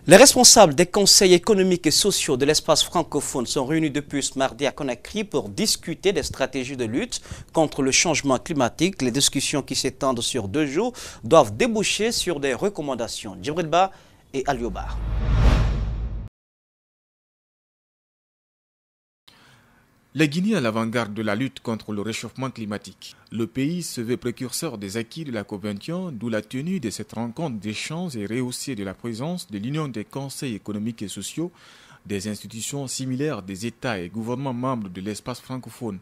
Les responsables des conseils économiques et sociaux de l'espace francophone sont réunis depuis ce mardi à Conakry pour discuter des stratégies de lutte contre le changement climatique. Les discussions qui s'étendent sur 2 jours doivent déboucher sur des recommandations. Djibril Ba et Alioba. La Guinée à l'avant-garde de la lutte contre le réchauffement climatique. Le pays se veut précurseur des acquis de la COP21, d'où la tenue de cette rencontre d'échange et rehaussée de la présence de l'Union des conseils économiques et sociaux, des institutions similaires des États et gouvernements membres de l'espace francophone.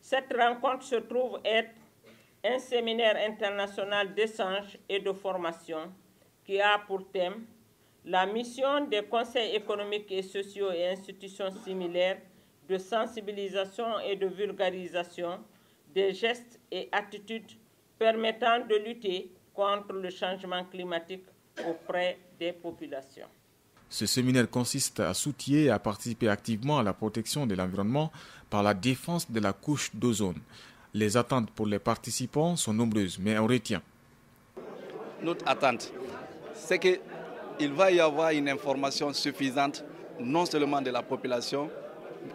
Cette rencontre se trouve être un séminaire international d'échange et de formation qui a pour thème la mission des conseils économiques et sociaux et institutions similaires de sensibilisation et de vulgarisation des gestes et attitudes permettant de lutter contre le changement climatique auprès des populations. Ce séminaire consiste à soutenir et à participer activement à la protection de l'environnement par la défense de la couche d'ozone. Les attentes pour les participants sont nombreuses, mais on retient. Notre attente, c'est qu'il va y avoir une information suffisante, non seulement de la population,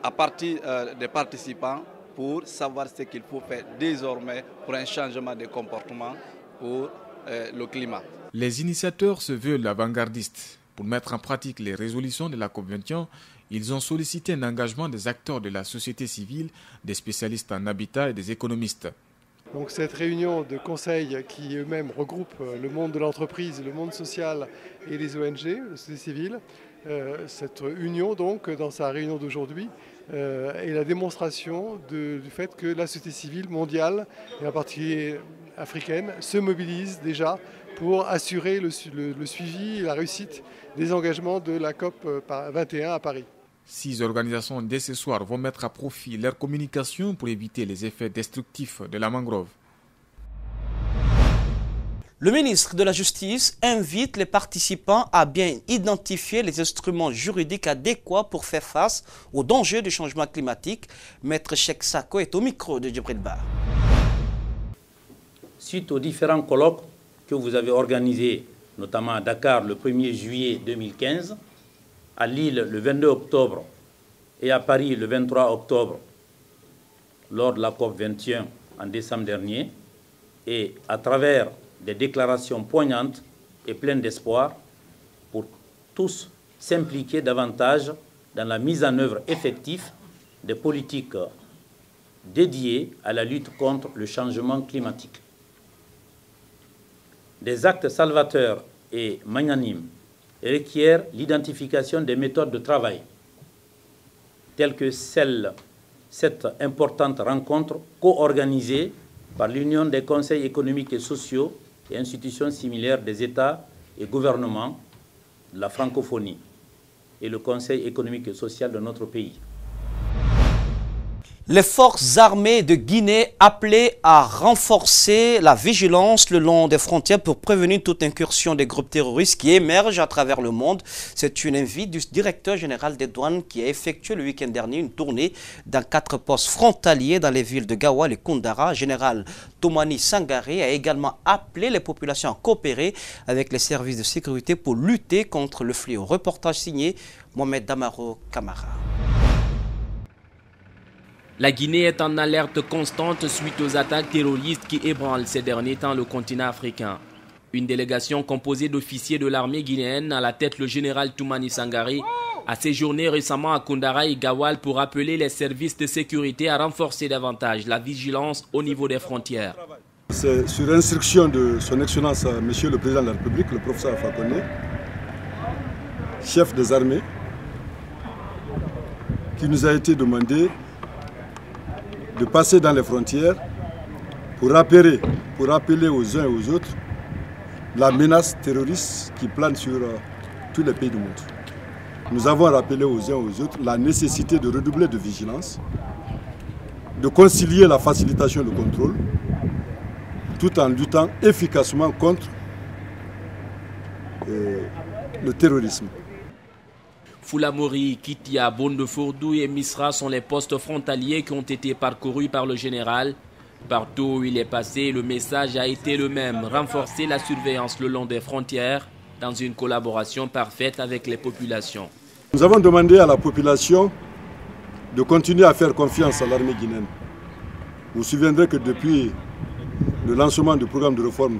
à partir des participants, pour savoir ce qu'il faut faire désormais pour un changement de comportement pour le climat. Les initiateurs se veulent avant-gardistes. Pour mettre en pratique les résolutions de la COP21, ils ont sollicité un engagement des acteurs de la société civile, des spécialistes en habitat et des économistes. Donc cette réunion de conseils qui eux-mêmes regroupent le monde de l'entreprise, le monde social et les ONG, la société civile, cette union donc dans sa réunion d'aujourd'hui est la démonstration du fait que la société civile mondiale, et en particulier africaine, se mobilise déjà pour assurer le suivi et la réussite des engagements de la COP 21 à Paris. 6 organisations dès ce soir vont mettre à profit leur communication pour éviter les effets destructifs de la mangrove. Le ministre de la Justice invite les participants à bien identifier les instruments juridiques adéquats pour faire face aux dangers du changement climatique. Maître Cheikh Sako est au micro de Djibril Ba. Suite aux différents colloques que vous avez organisés, notamment à Dakar le 1er juillet 2015, à Lille le 22 octobre et à Paris le 23 octobre, lors de la COP 21 en décembre dernier, et à travers des déclarations poignantes et pleines d'espoir pour tous s'impliquer davantage dans la mise en œuvre effective des politiques dédiées à la lutte contre le changement climatique. Des actes salvateurs et magnanimes requièrent l'identification des méthodes de travail, telles que cette importante rencontre co-organisée par l'Union des conseils économiques et sociaux et institutions similaires des États et gouvernements de la francophonie et le Conseil économique et social de notre pays. Les forces armées de Guinée appelées à renforcer la vigilance le long des frontières pour prévenir toute incursion des groupes terroristes qui émergent à travers le monde. C'est une invite du directeur général des douanes qui a effectué le week-end dernier une tournée dans 4 postes frontaliers dans les villes de Gawal et Koundara. Général Tomani Sangaré a également appelé les populations à coopérer avec les services de sécurité pour lutter contre le fléau. Reportage signé Mohamed Damaro Kamara. La Guinée est en alerte constante suite aux attaques terroristes qui ébranlent ces derniers temps le continent africain. Une délégation composée d'officiers de l'armée guinéenne, à la tête le général Toumani Sangaré, a séjourné récemment à Koundara et Gawal pour appeler les services de sécurité à renforcer davantage la vigilance au niveau des frontières. C'est sur instruction de son Excellence, Monsieur le Président de la République, le professeur Fakonde, chef des armées, qui nous a été demandé de passer dans les frontières pour rappeler aux uns et aux autres la menace terroriste qui plane sur tous les pays du monde. Nous avons rappelé aux uns et aux autres la nécessité de redoubler de vigilance, de concilier la facilitation et le contrôle, tout en luttant efficacement contre le terrorisme. Foulamori, Kitia, Bondefourdou et Misra sont les postes frontaliers qui ont été parcourus par le général. Partout où il est passé, le message a été le même, renforcer la surveillance le long des frontières dans une collaboration parfaite avec les populations. Nous avons demandé à la population de continuer à faire confiance à l'armée guinéenne. Vous vous souviendrez que depuis le lancement du programme de réforme du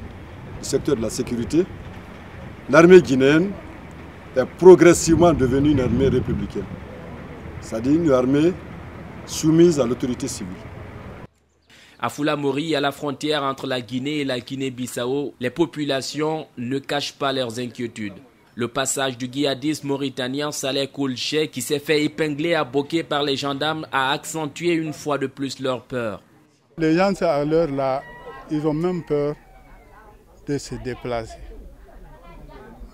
secteur de la sécurité, l'armée guinéenne est progressivement devenue une armée républicaine, c'est-à-dire une armée soumise à l'autorité civile. À Foulamori, à la frontière entre la Guinée et la Guinée-Bissau, les populations ne cachent pas leurs inquiétudes. Le passage du djihadiste mauritanien Saleh Koulché, qui s'est fait épingler à Boké par les gendarmes, a accentué une fois de plus leur peur. Les gens à l'heure là, ils ont même peur de se déplacer.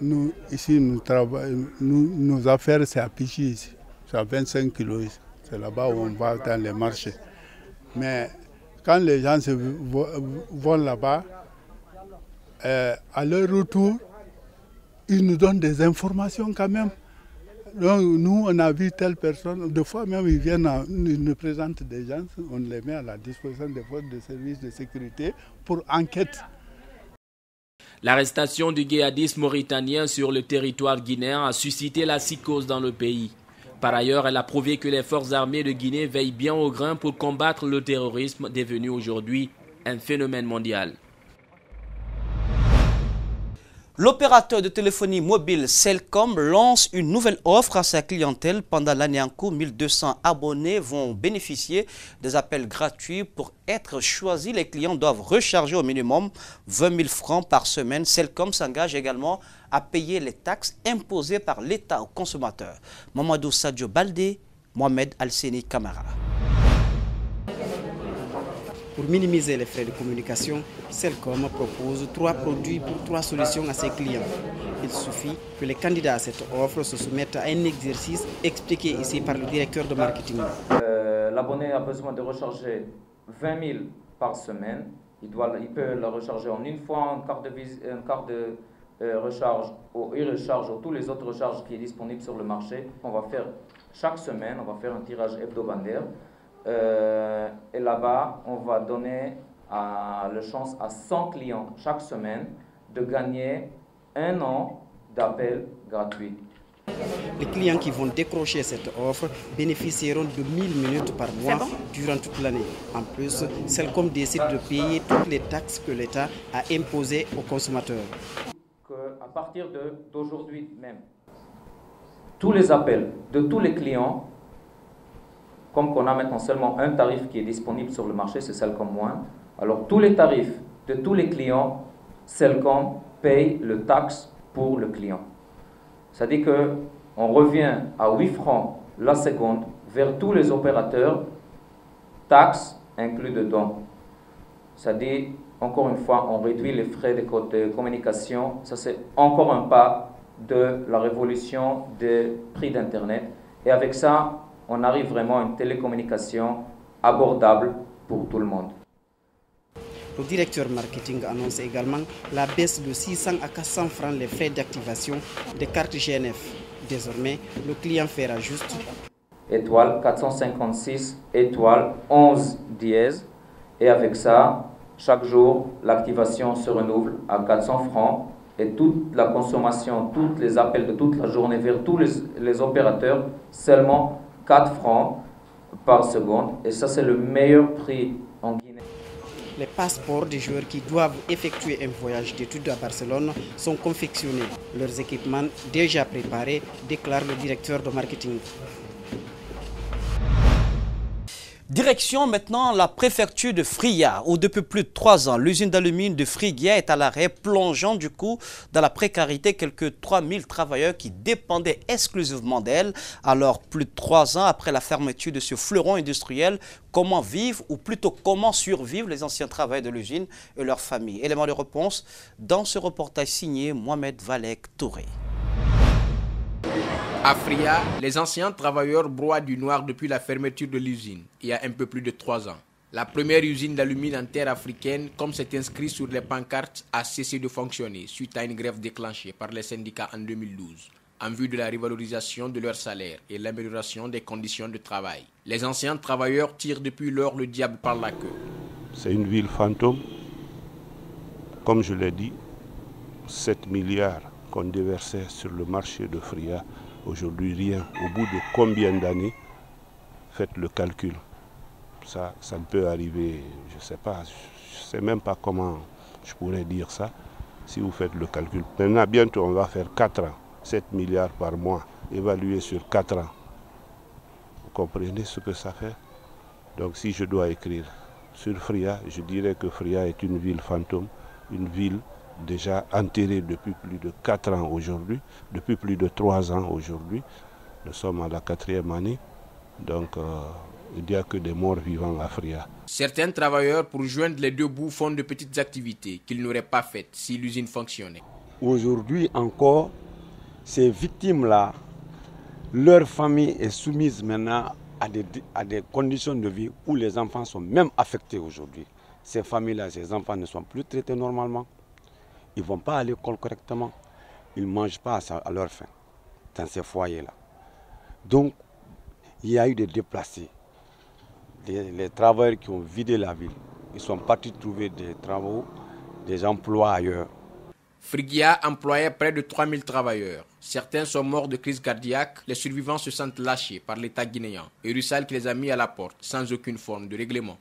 Nous, ici, nous travaillons, nos affaires, c'est à Pichi ici. C'est à 25 kilos. C'est là-bas où on va dans les marchés. Mais quand les gens vont là-bas, à leur retour, ils nous donnent des informations quand même. Donc, nous, on a vu telle personne. Des fois même, ils viennent, ils nous présentent des gens, on les met à la disposition des forces de services de sécurité pour enquête. L'arrestation du djihadiste mauritanien sur le territoire guinéen a suscité la psychose dans le pays. Par ailleurs, elle a prouvé que les forces armées de Guinée veillent bien au grain pour combattre le terrorisme devenu aujourd'hui un phénomène mondial. L'opérateur de téléphonie mobile Celcom lance une nouvelle offre à sa clientèle. Pendant l'année en cours, 1200 abonnés vont bénéficier des appels gratuits. Pour être choisis, les clients doivent recharger au minimum 20 000 francs par semaine. Celcom s'engage également à payer les taxes imposées par l'État aux consommateurs. Mamadou Sadio Baldé, Mohamed Alseni Kamara. Pour minimiser les frais de communication, Celcom propose 3 produits pour 3 solutions à ses clients. Il suffit que les candidats à cette offre se soumettent à un exercice expliqué ici par le directeur de marketing. L'abonné a besoin de recharger 20 000 par semaine. Il peut la recharger en une fois, un quart de recharge ou il recharge ou tous les autres recharges qui est disponible sur le marché. On va faire chaque semaine, on va faire un tirage hebdomadaire. Et là-bas, on va donner la chance à 100 clients chaque semaine de gagner 1 an d'appel gratuit. Les clients qui vont décrocher cette offre bénéficieront de 1000 minutes par mois durant toute l'année. En plus, Celcom décide de payer toutes les taxes que l'État a imposées aux consommateurs. À partir d'aujourd'hui même, tous les appels de tous les clients, comme qu'on a maintenant seulement un tarif qui est disponible sur le marché, c'est Celcom One. Alors tous les tarifs de tous les clients, Celcom paye le taxe pour le client. C'est-à-dire qu'on revient à 8 francs la seconde vers tous les opérateurs, taxes inclus dedans. C'est-à-dire, encore une fois, on réduit les frais de communication. Ça, c'est encore un pas de la révolution des prix d'Internet. Et avec ça, on arrive vraiment à une télécommunication abordable pour tout le monde. Le directeur marketing annonce également la baisse de 600 à 400 francs les frais d'activation des cartes GNF. Désormais, le client fera juste étoile 456, étoile 11 dièse. Et avec ça, chaque jour, l'activation se renouvelle à 400 francs. Et toute la consommation, tous les appels de toute la journée vers tous les opérateurs, seulement 4 francs par seconde. Et ça, c'est le meilleur prix en Guinée. Les passeports des joueurs qui doivent effectuer un voyage d'études à Barcelone sont confectionnés. Leurs équipements déjà préparés, déclare le directeur de marketing. Direction maintenant la préfecture de Fria, où depuis plus de 3 ans, l'usine d'alumine de Friguia est à l'arrêt, plongeant du coup dans la précarité quelques 3000 travailleurs qui dépendaient exclusivement d'elle. Alors, plus de 3 ans après la fermeture de ce fleuron industriel, comment vivent, ou plutôt comment survivent les anciens travailleurs de l'usine et leurs familles? Élément de réponse dans ce reportage signé Mohamed Valek Touré. À Fria, les anciens travailleurs broient du noir depuis la fermeture de l'usine, il y a un peu plus de 3 ans. La première usine d'alumine en terre africaine, comme c'est inscrit sur les pancartes, a cessé de fonctionner suite à une grève déclenchée par les syndicats en 2012, en vue de la revalorisation de leur salaire et l'amélioration des conditions de travail. Les anciens travailleurs tirent depuis lors le diable par la queue. C'est une ville fantôme. Comme je l'ai dit, 7 milliards qu'on déversait sur le marché de Fria, aujourd'hui rien. Au bout de combien d'années? Faites le calcul. Ça ne peut arriver, je ne sais pas, je ne sais même pas comment je pourrais dire ça, si vous faites le calcul. Maintenant, bientôt, on va faire 4 ans, 7 milliards par mois, évalué sur 4 ans. Vous comprenez ce que ça fait? Donc si je dois écrire sur Fria, je dirais que Fria est une ville fantôme, une ville déjà enterrée depuis plus de 4 ans aujourd'hui, depuis plus de 3 ans aujourd'hui. Nous sommes à la 4e année, donc il n'y a que des morts vivants à Fria. Certains travailleurs, pour joindre les deux bouts, font de petites activités qu'ils n'auraient pas faites si l'usine fonctionnait. Aujourd'hui encore, ces victimes-là, leur famille est soumise maintenant à des conditions de vie où les enfants sont même affectés aujourd'hui. Ces familles-là, ces enfants ne sont plus traités normalement. Ils ne vont pas à l'école correctement. Ils ne mangent pas à leur faim dans ces foyers-là. Donc, il y a eu des déplacés. Les travailleurs qui ont vidé la ville, ils sont partis trouver des travaux, des emplois ailleurs. Frigia employait près de 3000 travailleurs. Certains sont morts de crise cardiaque. Les survivants se sentent lâchés par l'État guinéen et Russell qui les a mis à la porte sans aucune forme de règlement.